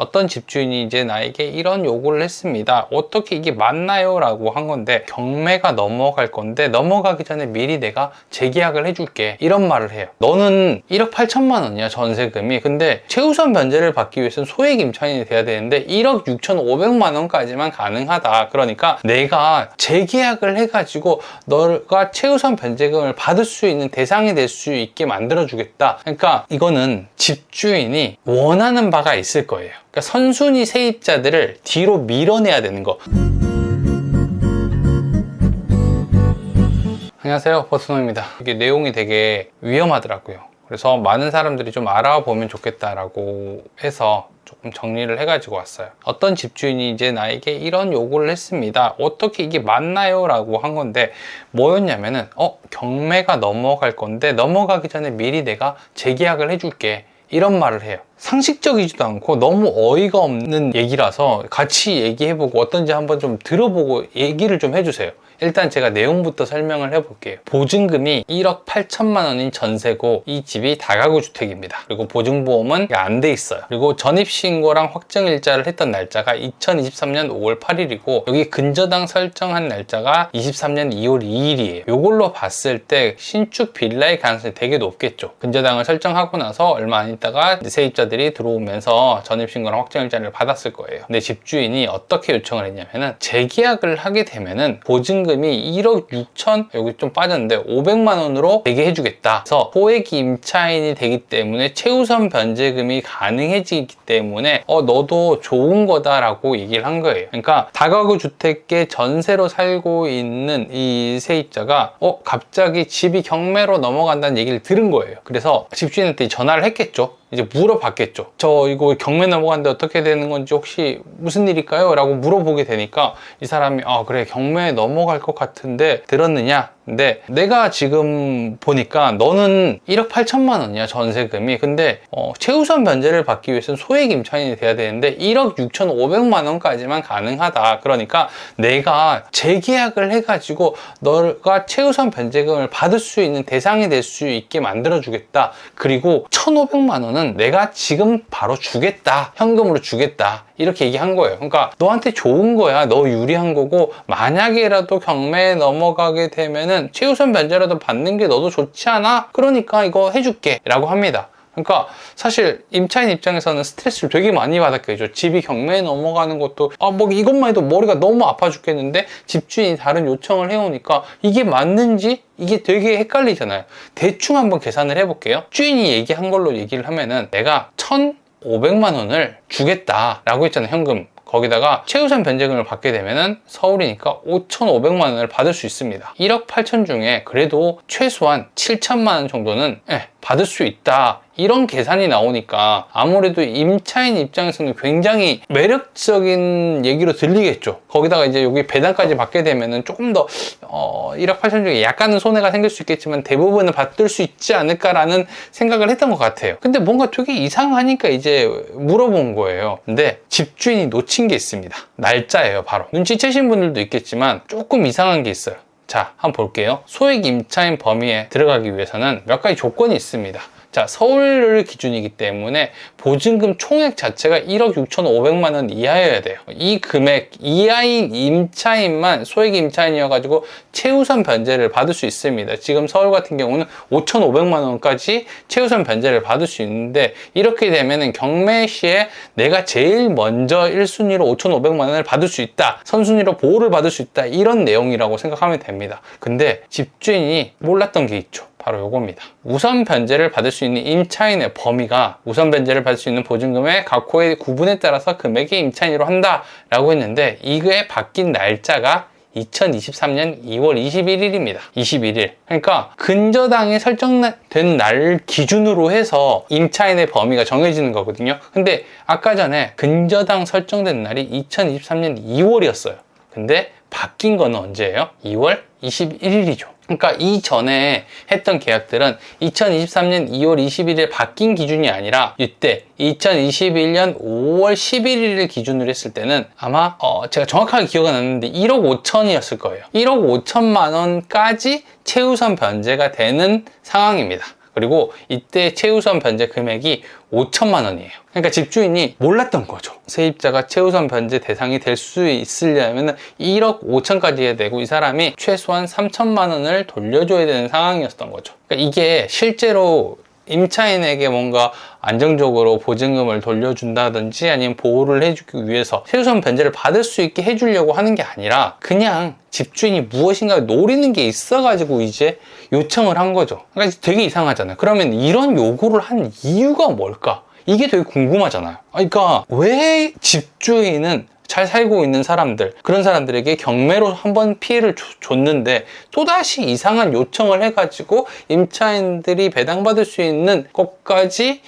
어떤 집주인이 이제 나에게 이런 요구를 했습니다. 어떻게 이게 맞나요? 라고 한 건데, 경매가 넘어갈 건데 넘어가기 전에 미리 내가 재계약을 해줄게, 이런 말을 해요. 너는 1억 8천만 원이야 전세금이. 근데 최우선 변제를 받기 위해서는 소액 임차인이 돼야 되는데 1억 6,500만 원까지만 가능하다. 그러니까 내가 재계약을 해가지고 너가 최우선 변제금을 받을 수 있는 대상이 될 수 있게 만들어주겠다. 그러니까 이거는 집주인이 원하는 바가 있을 거예요. 그러니까 선순위 세입자들을 뒤로 밀어내야 되는 거. 안녕하세요, 버스노입니다. 이게 내용이 되게 위험하더라고요. 그래서 많은 사람들이 좀 알아보면 좋겠다라고 해서 조금 정리를 해가지고 왔어요. 어떤 집주인이 이제 나에게 이런 요구를 했습니다. 어떻게 이게 맞나요? 라고 한 건데, 뭐였냐면은 경매가 넘어갈 건데 넘어가기 전에 미리 내가 재계약을 해줄게, 이런 말을 해요. 상식적이지도 않고 너무 어이가 없는 얘기라서 같이 얘기해보고 어떤지 한번 좀 들어보고 얘기를 좀 해주세요. 일단 제가 내용부터 설명을 해볼게요. 보증금이 1억 8천만 원인 전세고 이 집이 다가구 주택입니다. 그리고 보증보험은 안 돼 있어요. 그리고 전입신고랑 확정일자를 했던 날짜가 2023년 5월 8일이고 여기 근저당 설정한 날짜가 23년 2월 2일이에요. 이걸로 봤을 때 신축 빌라의 가능성이 되게 높겠죠. 근저당을 설정하고 나서 얼마 안 있다가 세입자들이 들어오면서 전입신고랑 확정일자를 받았을 거예요. 근데 집주인이 어떻게 요청을 했냐면은 재계약을 하게 되면은 보증금 이 1억 6천, 여기 좀 빠졌는데 500만 원으로 재개해주겠다. 그래서 소액 임차인이 되기 때문에 최우선 변제금이 가능해지기 때문에 너도 좋은 거다라고 얘기를 한 거예요. 그러니까 다가구 주택계 전세로 살고 있는 이 세입자가 갑자기 집이 경매로 넘어간다는 얘기를 들은 거예요. 그래서 집주인한테 전화를 했겠죠. 이제 물어봤겠죠. 저 이거 경매 넘어갔는데 어떻게 되는 건지 혹시 무슨 일일까요? 라고 물어보게 되니까 이 사람이 그래, 경매에 넘어갈 것 같은데 들었느냐? 근데 내가 지금 보니까 너는 1억 8천만 원이야 전세금이. 근데 최우선 변제를 받기 위해서는 소액 임차인이 돼야 되는데 1억 6,500만 원까지만 가능하다. 그러니까 내가 재계약을 해가지고 너가 최우선 변제금을 받을 수 있는 대상이 될 수 있게 만들어주겠다. 그리고 1,500만 원은 내가 지금 바로 주겠다, 현금으로 주겠다, 이렇게 얘기한 거예요. 그러니까 너한테 좋은 거야, 너 유리한 거고, 만약에라도 경매에 넘어가게 되면은 최우선 변제라도 받는 게 너도 좋지 않아? 그러니까 이거 해줄게 라고 합니다. 그러니까 사실 임차인 입장에서는 스트레스를 되게 많이 받았겠죠. 집이 경매에 넘어가는 것도 이것만 해도 머리가 너무 아파 죽겠는데 집주인이 다른 요청을 해오니까 이게 맞는지 이게 되게 헷갈리잖아요. 대충 한번 계산을 해볼게요. 주인이 얘기한 걸로 얘기를 하면은 내가 1,500만 원을 주겠다 라고 했잖아요, 현금. 거기다가 최우선 변제금을 받게 되면은 서울이니까 5,500만 원을 받을 수 있습니다. 1억 8천 중에 그래도 최소한 7천만 원 정도는 받을 수 있다, 이런 계산이 나오니까 아무래도 임차인 입장에서는 굉장히 매력적인 얘기로 들리겠죠. 거기다가 이제 여기 배당까지 받게 되면은 조금 더 1억 8천 중에 약간은 손해가 생길 수 있겠지만 대부분은 받을 수 있지 않을까라는 생각을 했던 것 같아요. 근데 뭔가 되게 이상하니까 이제 물어본 거예요. 근데 집주인이 놓친 게 있습니다. 날짜예요. 바로 눈치채신 분들도 있겠지만 조금 이상한 게 있어요. 자, 한번 볼게요. 소액 임차인 범위에 들어가기 위해서는 몇 가지 조건이 있습니다. 자, 서울 기준이기 때문에 보증금 총액 자체가 1억 6,500만 원 이하여야 돼요. 이 금액 이하인 임차인만 소액 임차인이어가지고 최우선 변제를 받을 수 있습니다. 지금 서울 같은 경우는 5,500만 원까지 최우선 변제를 받을 수 있는데, 이렇게 되면은 경매 시에 내가 제일 먼저 1순위로 5,500만 원을 받을 수 있다, 선순위로 보호를 받을 수 있다, 이런 내용이라고 생각하면 됩니다. 근데 집주인이 몰랐던 게 있죠. 바로 요겁니다. 우선 변제를 받을 수 있는 임차인의 범위가 우선 변제를 받을 수 있는 보증금의 각 호의 구분에 따라서 금액의 임차인으로 한다 라고 했는데, 이거에 바뀐 날짜가 2023년 2월 21일입니다. 21일. 그러니까 근저당이 설정된 날 기준으로 해서 임차인의 범위가 정해지는 거거든요. 근데 아까 전에 근저당 설정된 날이 2023년 2월이었어요. 근데 바뀐 거는 언제예요? 2월 21일이죠. 그러니까 이전에 했던 계약들은 2023년 2월 21일에 바뀐 기준이 아니라 이때 2021년 5월 11일을 기준으로 했을 때는 아마 제가 정확하게 기억은 안 나는데 1억 5천이었을 거예요. 1억 5천만 원까지 최우선 변제가 되는 상황입니다. 그리고 이때 최우선 변제 금액이 5천만 원이에요. 그러니까 집주인이 몰랐던 거죠. 세입자가 최우선 변제 대상이 될 수 있으려면 1억 5천까지 내고 이 사람이 최소한 3천만 원을 돌려줘야 되는 상황이었던 거죠. 그러니까 이게 실제로 임차인에게 뭔가 안정적으로 보증금을 돌려준다든지 아니면 보호를 해주기 위해서 최우선 변제를 받을 수 있게 해주려고 하는 게 아니라 그냥 집주인이 무엇인가 노리는 게 있어가지고 이제 요청을 한 거죠. 그러니까 되게 이상하잖아요. 그러면 이런 요구를 한 이유가 뭘까? 이게 되게 궁금하잖아요. 그러니까 왜 집주인은 잘 살고 있는 사람들, 그런 사람들에게 경매로 한번 피해를 줬는데 또다시 이상한 요청을 해가지고 임차인들이 배당받을 수 있는 것까지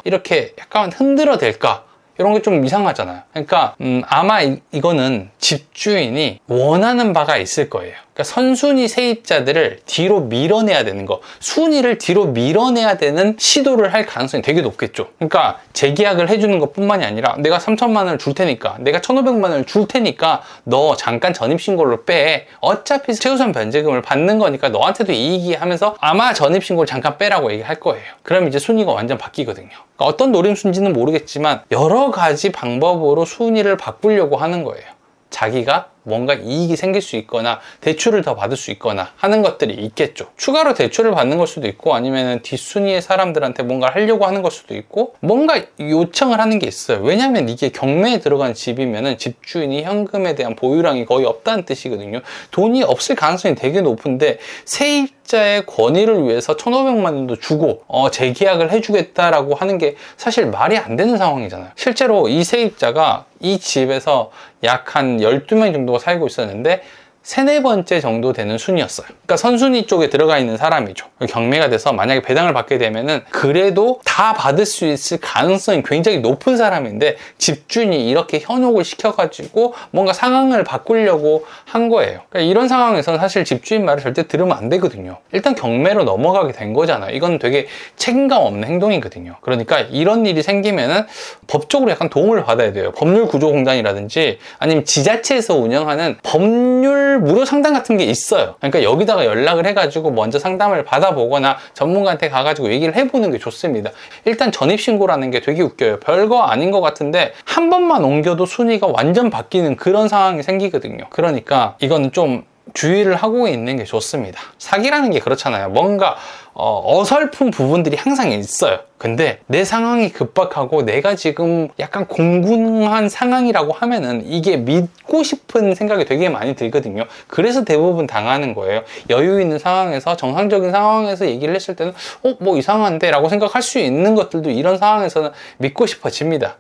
이렇게 약간 흔들어댈까? 이런 게 좀 이상하잖아요. 그러니까 아마 이거는 집주인이 원하는 바가 있을 거예요. 그러니까 선순위 세입자들을 뒤로 밀어내야 되는 거, 순위를 뒤로 밀어내야 되는 시도를 할 가능성이 되게 높겠죠. 그러니까 재계약을 해주는 것 뿐만이 아니라 내가 3천만 원을 줄 테니까, 내가 1,500만 원을 줄 테니까 너 잠깐 전입신고를 빼. 어차피 최우선 변제금을 받는 거니까 너한테도 이익이 하면서 아마 전입신고를 잠깐 빼라고 얘기할 거예요. 그럼 이제 순위가 완전 바뀌거든요. 그러니까 어떤 노림수인지는 모르겠지만 여러 가지 방법으로 순위를 바꾸려고 하는 거예요. 자기가 뭔가 이익이 생길 수 있거나 대출을 더 받을 수 있거나 하는 것들이 있겠죠. 추가로 대출을 받는 걸 수도 있고 아니면 뒷순위의 사람들한테 뭔가 하려고 하는 걸 수도 있고 뭔가 요청을 하는 게 있어요. 왜냐하면 이게 경매에 들어간 집이면 집주인이 현금에 대한 보유량이 거의 없다는 뜻이거든요. 돈이 없을 가능성이 되게 높은데 세입자의 권익을 위해서 1,500만 원도 주고 재계약을 해주겠다라고 하는 게 사실 말이 안 되는 상황이잖아요. 실제로 이 세입자가 이 집에서 약 한 12명 정도가 살고 있었는데 3, 4번째 정도 되는 순위였어요. 그러니까 선순위 쪽에 들어가 있는 사람이죠. 경매가 돼서 만약에 배당을 받게 되면은 그래도 다 받을 수 있을 가능성이 굉장히 높은 사람인데 집주인이 이렇게 현혹을 시켜가지고 뭔가 상황을 바꾸려고 한 거예요. 그러니까 이런 상황에서는 사실 집주인 말을 절대 들으면 안 되거든요. 일단 경매로 넘어가게 된 거잖아요. 이건 되게 책임감 없는 행동이거든요. 그러니까 이런 일이 생기면은 법적으로 약간 도움을 받아야 돼요. 법률구조공단이라든지 아니면 지자체에서 운영하는 법률 무료 상담 같은 게 있어요. 그러니까 여기다가 연락을 해가지고 먼저 상담을 받아보거나 전문가한테 가가지고 얘기를 해보는 게 좋습니다. 일단 전입신고라는 게 되게 웃겨요. 별거 아닌 것 같은데 한 번만 옮겨도 순위가 완전 바뀌는 그런 상황이 생기거든요. 그러니까 이거는 좀 주의를 하고 있는 게 좋습니다. 사기라는 게 그렇잖아요. 뭔가 어설픈 부분들이 항상 있어요. 근데 내 상황이 급박하고 내가 지금 약간 공분한 상황이라고 하면은 이게 믿고 싶은 생각이 되게 많이 들거든요. 그래서 대부분 당하는 거예요. 여유 있는 상황에서 정상적인 상황에서 얘기를 했을 때는 뭐 이상한데 라고 생각할 수 있는 것들도 이런 상황에서는 믿고 싶어집니다.